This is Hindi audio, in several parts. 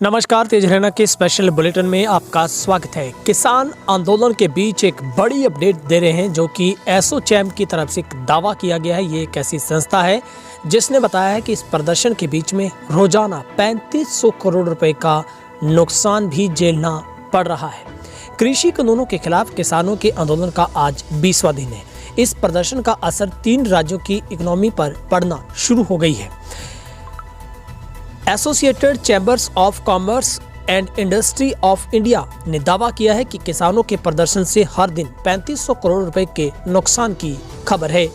नमस्कार, तेज हरियाणा के स्पेशल बुलेटिन में आपका स्वागत है। किसान आंदोलन के बीच एक बड़ी अपडेट दे रहे हैं, जो कि एसोचैम की तरफ से एक दावा किया गया है। ये एक ऐसी संस्था है जिसने बताया है कि इस प्रदर्शन के बीच में रोजाना 3500 करोड़ रुपए का नुकसान भी झेलना पड़ रहा है। कृषि कानूनों के खिलाफ किसानों के आंदोलन का आज 20वां दिन है। इस प्रदर्शन का असर 3 राज्यों की इकोनॉमी पर पड़ना शुरू हो गई है। Associated chambers of commerce and industry of India ने दावा किया है कि किसानों के प्रदर्शन से हर दिन 3500 करोड़ रुपए के नुकसान की खबर है।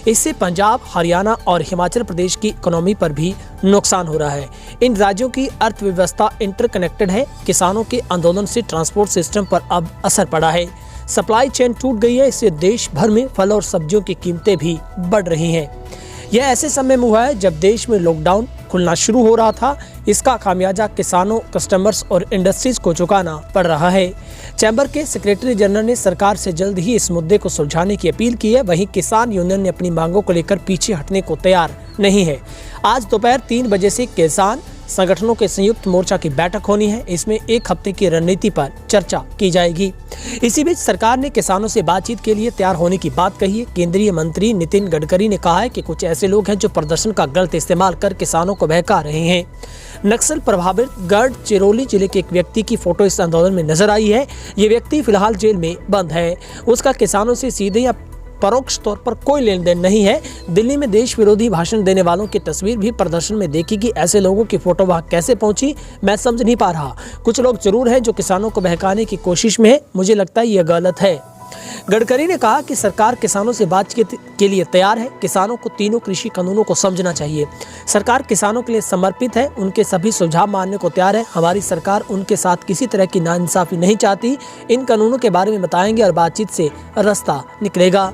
इससे पंजाब, हरियाणा और हिमाचल प्रदेश की इकोनॉमी पर भी नुकसान हो रहा है। इन राज्यों की अर्थव्यवस्था इंटरकनेक्टेड है। किसानों के आंदोलन से ट्रांसपोर्ट सिस्टम पर अब असर पड़ा है। सप्लाई चेन टूट गई है। इससे देश भर में फल और सब्जियों की कीमतें भी बढ़ रही हैं। यह ऐसे समय में हुआ है जब देश में लॉकडाउन खुलना शुरू हो रहा था। इसका खामियाजा किसानों, कस्टमर्स और इंडस्ट्रीज को चुकाना पड़ रहा है। चैम्बर के सेक्रेटरी जनरल ने सरकार से जल्द ही इस मुद्दे को सुलझाने की अपील की है। वहीं किसान यूनियन ने अपनी मांगों को लेकर पीछे हटने को तैयार नहीं है। आज दोपहर 3 बजे से किसान संगठनों के संयुक्त मोर्चा की बैठक होनी है। इसमें 1 हफ्ते की रणनीति पर चर्चा की जाएगी। इसी बीच सरकार ने किसानों से बातचीत के लिए तैयार होने की बात कही है। केंद्रीय मंत्री नितिन गडकरी ने कहा है कि कुछ ऐसे लोग हैं जो प्रदर्शन का गलत इस्तेमाल कर किसानों को बहका रहे हैं। नक्सल प्रभावित गढ़चिरौली जिले के एक व्यक्ति की फोटो इस आंदोलन में नजर आई है। ये व्यक्ति फिलहाल जेल में बंद है। उसका किसानों से सीधे या परोक्ष तौर पर कोई लेन देन नहीं है। दिल्ली में देश विरोधी भाषण देने वालों की तस्वीर भी प्रदर्शन में देखी कि ऐसे लोगों की फोटो वहां कैसे पहुंची, मैं समझ नहीं पा रहा। कुछ लोग जरूर हैं जो किसानों को बहकाने की कोशिश में है। मुझे लगता है यह गलत है। गडकरी ने कहा कि सरकार किसानों से बातचीत के लिए तैयार है। किसानों को तीनों कृषि कानूनों को समझना चाहिए। सरकार किसानों के लिए समर्पित है। उनके सभी सुझाव मानने को तैयार है। हमारी सरकार उनके साथ किसी तरह की नाइंसाफी नहीं चाहती। इन कानूनों के बारे में बताएंगे और बातचीत से रास्ता निकलेगा।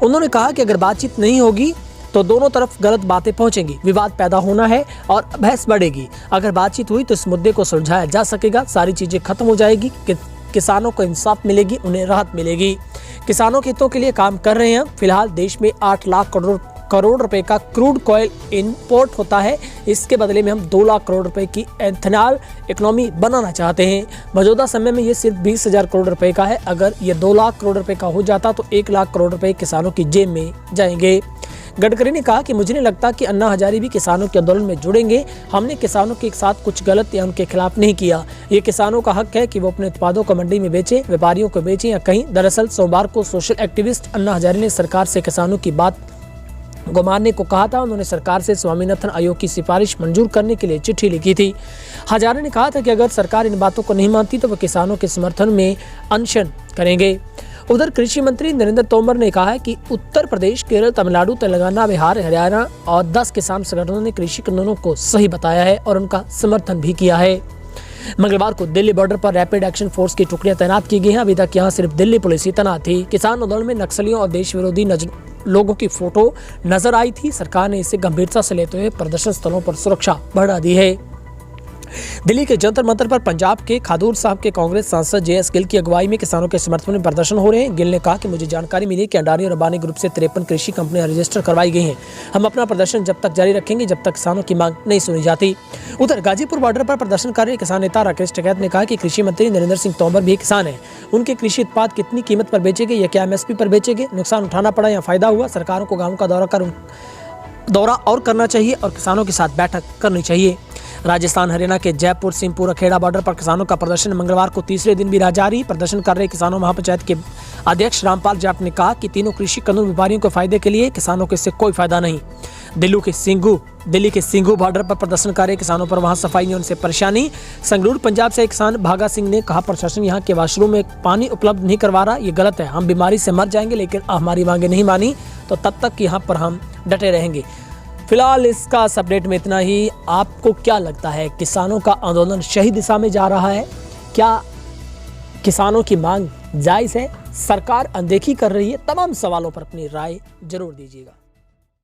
उन्होंने कहा कि अगर बातचीत नहीं होगी तो दोनों तरफ गलत बातें पहुंचेंगी, विवाद पैदा होना है और बहस बढ़ेगी। अगर बातचीत हुई तो इस मुद्दे को सुलझाया जा सकेगा, सारी चीजें खत्म हो जाएगी, किसानों को इंसाफ मिलेगी, उन्हें राहत मिलेगी। किसानों के हितों के लिए काम कर रहे हैं। फिलहाल देश में 8 लाख करोड़ रुपए का क्रूड ऑयल इंपोर्ट होता है। इसके बदले में हम 2 लाख करोड़ रुपए की एथेनॉल इकोनॉमी बनाना चाहते हैं। मौजूदा समय में ये सिर्फ 20,000 करोड़ रुपए का है। अगर ये 2 लाख करोड़ रुपए का हो जाता तो 1 लाख करोड़ रुपए किसानों की जेब में जाएंगे। गडकरी ने कहा कि मुझे नहीं लगता कि अन्ना हजारे भी किसानों के आंदोलन में जुड़ेंगे। हमने किसानों के साथ कुछ गलत या उनके खिलाफ नहीं किया। ये किसानों का हक है कि वो अपने उत्पादों को मंडी में बेचें, व्यापारियों को बेचें या कहीं। दरअसल सोमवार को सोशल एक्टिविस्ट अन्ना हजारे ने सरकार से किसानों की बात को मानने को कहा था। उन्होंने सरकार से स्वामीनाथन आयोग की सिफारिश मंजूर करने के लिए चिट्ठी लिखी थी। हजारे ने कहा था कि अगर सरकार इन बातों को नहीं मानती तो वो किसानों के समर्थन में अनशन करेंगे। उधर कृषि मंत्री नरेंद्र तोमर ने कहा है कि उत्तर प्रदेश, केरल, तमिलनाडु, तेलंगाना, बिहार, हरियाणा और 10 किसान संगठनों ने कृषि कानूनों को सही बताया है और उनका समर्थन भी किया है। मंगलवार को दिल्ली बॉर्डर पर रैपिड एक्शन फोर्स की टुकड़ियां तैनात की गई हैं। अभी तक यहां सिर्फ दिल्ली पुलिस ही तैनात थी। किसान आंदोलन में नक्सलियों और देश विरोधी लोगों की फोटो नजर आई थी। सरकार ने इसे गंभीरता से लेते हुए प्रदर्शन स्थलों पर सुरक्षा बढ़ा दी है। दिल्ली के जंतर मंतर पर पंजाब के खादूर साहब के कांग्रेस सांसद JS गिल की अगुवाई में किसानों के समर्थन में प्रदर्शन हो रहे हैं। गिल ने कहा कि मुझे जानकारी मिली कि अडानी और अंबानी ग्रुप से 53 कृषि कंपनियां रजिस्टर करवाई गई हैं। हम अपना प्रदर्शन जब तक जारी रखेंगे जब तक किसानों की मांग नहीं सुनी जाती। उधर गाजीपुर बॉर्डर पर प्रदर्शन कर रहे किसान नेता राकेश टिकैत ने कहा कि कृषि मंत्री नरेंद्र सिंह तोमर भी किसान है। उनके कृषि उत्पाद कितनी कीमत पर बेचेंगे या क्या MSP पर बेचेंगे, नुकसान उठाना पड़ा या फायदा हुआ, सरकारों को गाँव का दौरा और करना चाहिए और किसानों के साथ बैठक करनी चाहिए। राजस्थान हरियाणा के जयपुर सिंहपुर अखेड़ा बॉर्डर पर किसानों का प्रदर्शन मंगलवार को तीसरे दिन भी जारी। प्रदर्शन कर रहे किसानों महापंचायत के अध्यक्ष रामपाल जाट ने कहा कि तीनों कृषि कानून व्यापारियों के फायदे के लिए, किसानों को इससे कोई फायदा नहीं। दिल्ली के सिंघू बॉर्डर पर प्रदर्शन कर रहे किसानों पर वहां सफाई नहीं होने से परेशानी। संगरूर पंजाब से किसान भागा सिंह ने कहा प्रशासन यहाँ के वाशरूम में पानी उपलब्ध नहीं करवा रहा, ये गलत है। हम बीमारी से मर जाएंगे लेकिन हमारी मांगे नहीं मानी तो तब तक यहाँ पर हम डटे रहेंगे। फिलहाल इसका अपडेट में इतना ही। आपको क्या लगता है, किसानों का आंदोलन सही दिशा में जा रहा है? क्या किसानों की मांग जायज़ है? सरकार अनदेखी कर रही है? तमाम सवालों पर अपनी राय जरूर दीजिएगा।